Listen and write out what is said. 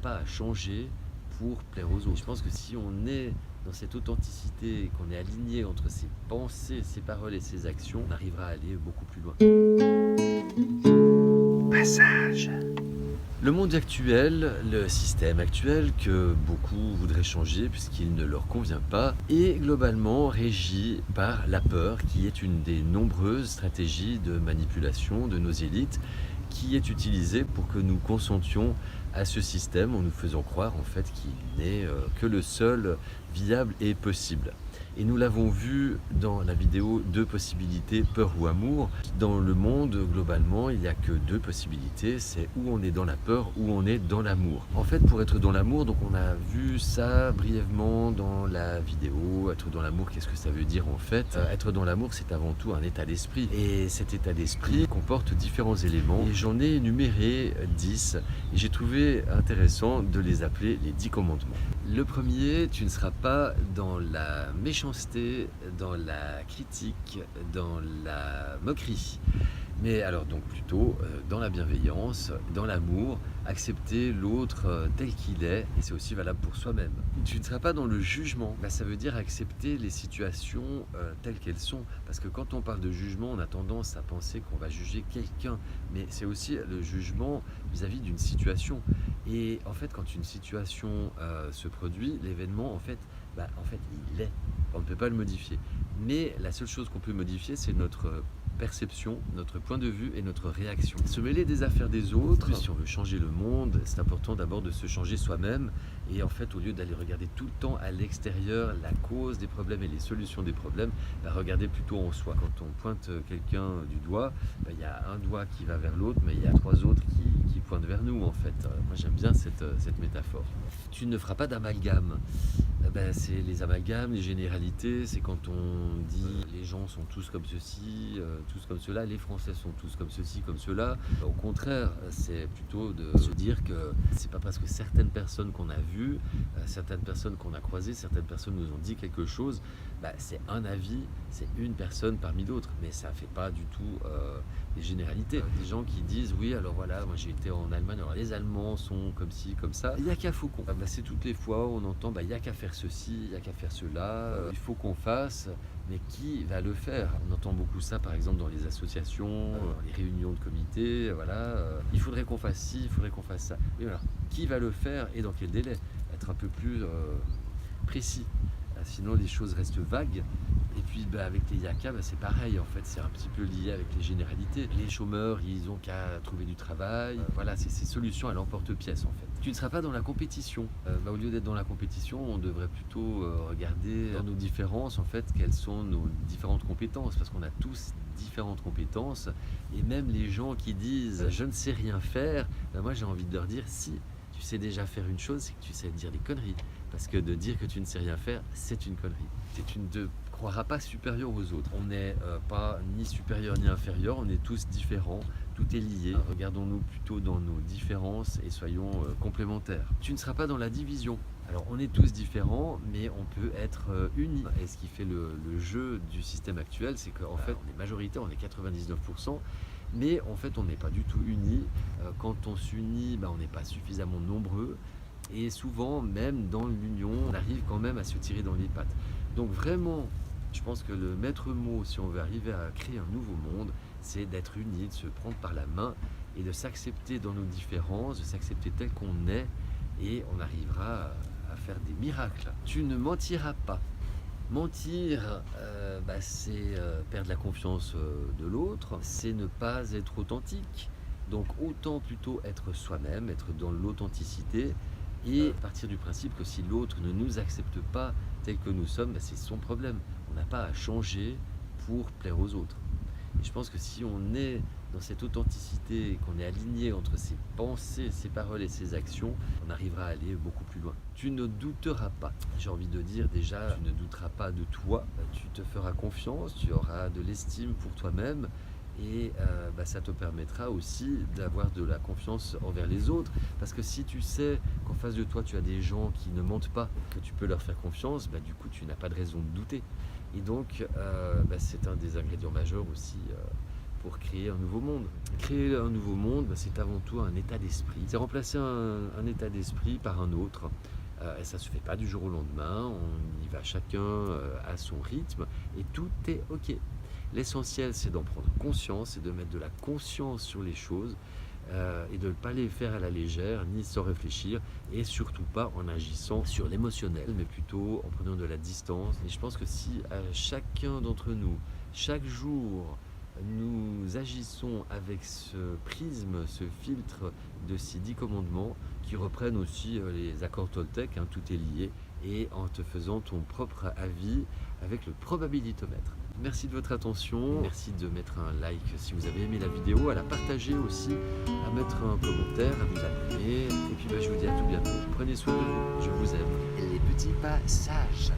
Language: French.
pas à changer pour plaire aux autres. Je pense que si on est dans cette authenticité, qu'on est aligné entre ses pensées, ses paroles et ses actions, on arrivera à aller beaucoup plus loin. Passage. Le monde actuel, le système actuel que beaucoup voudraient changer puisqu'il ne leur convient pas, est globalement régi par la peur qui est une des nombreuses stratégies de manipulation de nos élites qui est utilisée pour que nous consentions à ce système en nous faisant croire en fait qu'il n'est que le seul viable et possible. Et nous l'avons vu dans la vidéo 2 possibilités, peur ou amour. Dans le monde, globalement, il n'y a que 2 possibilités, c'est où on est dans la peur, ou on est dans l'amour. En fait, pour être dans l'amour, donc on a vu ça brièvement dans la vidéo. Être dans l'amour, qu'est-ce que ça veut dire en fait? Être dans l'amour, c'est avant tout un état d'esprit. Et cet état d'esprit comporte différents éléments. Et j'en ai énuméré 10. Et j'ai trouvé intéressant de les appeler les 10 commandements. Le premier, tu ne seras pas dans la méchanceté, dans la critique, dans la moquerie. Mais alors donc plutôt dans la bienveillance, dans l'amour, accepter l'autre tel qu'il est, et c'est aussi valable pour soi-même. Tu ne seras pas dans le jugement, ça veut dire accepter les situations telles qu'elles sont, parce que quand on parle de jugement, on a tendance à penser qu'on va juger quelqu'un, mais c'est aussi le jugement vis-à-vis d'une situation. Et en fait, quand une situation se produit, l'événement, en fait, il est. On ne peut pas le modifier. Mais la seule chose qu'on peut modifier, c'est notre perception, notre point de vue et notre réaction. Se mêler des affaires des autres, si on veut changer le monde, c'est important d'abord de se changer soi-même. Et en fait, au lieu d'aller regarder tout le temps à l'extérieur la cause des problèmes et les solutions des problèmes, regarder plutôt en soi. Quand on pointe quelqu'un du doigt, il y a un doigt qui va vers l'autre, mais il y a 3 autres qui pointent vers nous en fait. Moi j'aime bien cette métaphore. Tu ne feras pas d'amalgame. C'est les amalgames, les généralités, c'est quand on dit les gens sont tous comme ceci, tous comme cela, les Français sont tous comme ceci, comme cela. Au contraire, c'est plutôt de se dire que c'est pas parce que certaines personnes qu'on a vues, certaines personnes qu'on a croisées, certaines personnes nous ont dit quelque chose, c'est un avis, c'est une personne parmi d'autres, mais ça fait pas du tout des généralités. Des gens qui disent oui, alors voilà, moi j'ai été en Allemagne, alors les Allemands sont comme ci, comme ça. Il n'y a qu'à Faucon. C'est toutes les fois où on entend il n'y a qu'à faire ceci, il n'y a qu'à faire cela, il faut qu'on fasse, mais qui va le faire? On entend beaucoup ça par exemple dans les associations, dans les réunions de comités, il faudrait qu'on fasse ci, il faudrait qu'on fasse ça. Mais voilà, qui va le faire et dans quel délai? Être un peu plus précis. Sinon les choses restent vagues. Et puis avec les yaka, c'est pareil en fait, c'est un petit peu lié avec les généralités. Les chômeurs, ils ont qu'à trouver du travail. Voilà, c'est ces solutions à l'emporte-pièce en fait. Tu ne seras pas dans la compétition. Au lieu d'être dans la compétition, on devrait plutôt regarder dans nos différences en fait, quelles sont nos différentes compétences, parce qu'on a tous différentes compétences. Et même les gens qui disent je ne sais rien faire, moi j'ai envie de leur dire si tu sais déjà faire une chose, c'est que tu sais dire des conneries. Parce que de dire que tu ne sais rien faire, c'est une connerie. Tu ne te croiras pas supérieur aux autres. On n'est pas ni supérieur ni inférieur, on est tous différents, tout est lié. Regardons-nous plutôt dans nos différences et soyons complémentaires. Tu ne seras pas dans la division. Alors on est tous différents, mais on peut être unis. Et ce qui fait le jeu du système actuel, c'est qu'en fait on est majoritaire, on est 99%. Mais en fait on n'est pas du tout unis. Quand on s'unit, on n'est pas suffisamment nombreux. Et souvent, même dans l'union, on arrive quand même à se tirer dans les pattes. Donc vraiment, je pense que le maître mot, si on veut arriver à créer un nouveau monde, c'est d'être unis, de se prendre par la main et de s'accepter dans nos différences, de s'accepter tel qu'on est, et on arrivera à faire des miracles. Tu ne mentiras pas. Mentir, c'est perdre la confiance de l'autre, c'est ne pas être authentique. Donc autant plutôt être soi-même, être dans l'authenticité, et partir du principe que si l'autre ne nous accepte pas tel que nous sommes, c'est son problème. On n'a pas à changer pour plaire aux autres. Et je pense que si on est dans cette authenticité, qu'on est aligné entre ses pensées, ses paroles et ses actions, on arrivera à aller beaucoup plus loin. Tu ne douteras pas. J'ai envie de dire déjà, tu ne douteras pas de toi, tu te feras confiance, tu auras de l'estime pour toi-même. Et ça te permettra aussi d'avoir de la confiance envers les autres, parce que si tu sais qu'en face de toi tu as des gens qui ne mentent pas, que tu peux leur faire confiance, du coup tu n'as pas de raison de douter. Et donc c'est un des ingrédients majeurs aussi pour créer un nouveau monde. Créer un nouveau monde, c'est avant tout un état d'esprit. C'est remplacer un état d'esprit par un autre. Et ça ne se fait pas du jour au lendemain, on y va chacun à son rythme et tout est ok. L'essentiel, c'est d'en prendre conscience et de mettre de la conscience sur les choses et de ne pas les faire à la légère ni sans réfléchir et surtout pas en agissant sur l'émotionnel mais plutôt en prenant de la distance. Et je pense que si chacun d'entre nous, chaque jour, nous agissons avec ce prisme, ce filtre de ces 10 commandements qui reprennent aussi les accords Toltec, tout est lié, et en te faisant ton propre avis avec le probabilitomètre. Merci de votre attention, merci de mettre un like si vous avez aimé la vidéo, à la partager aussi, à mettre un commentaire, à vous abonner, et puis je vous dis à tout bientôt. Prenez soin de vous, je vous aime. Les petits passages.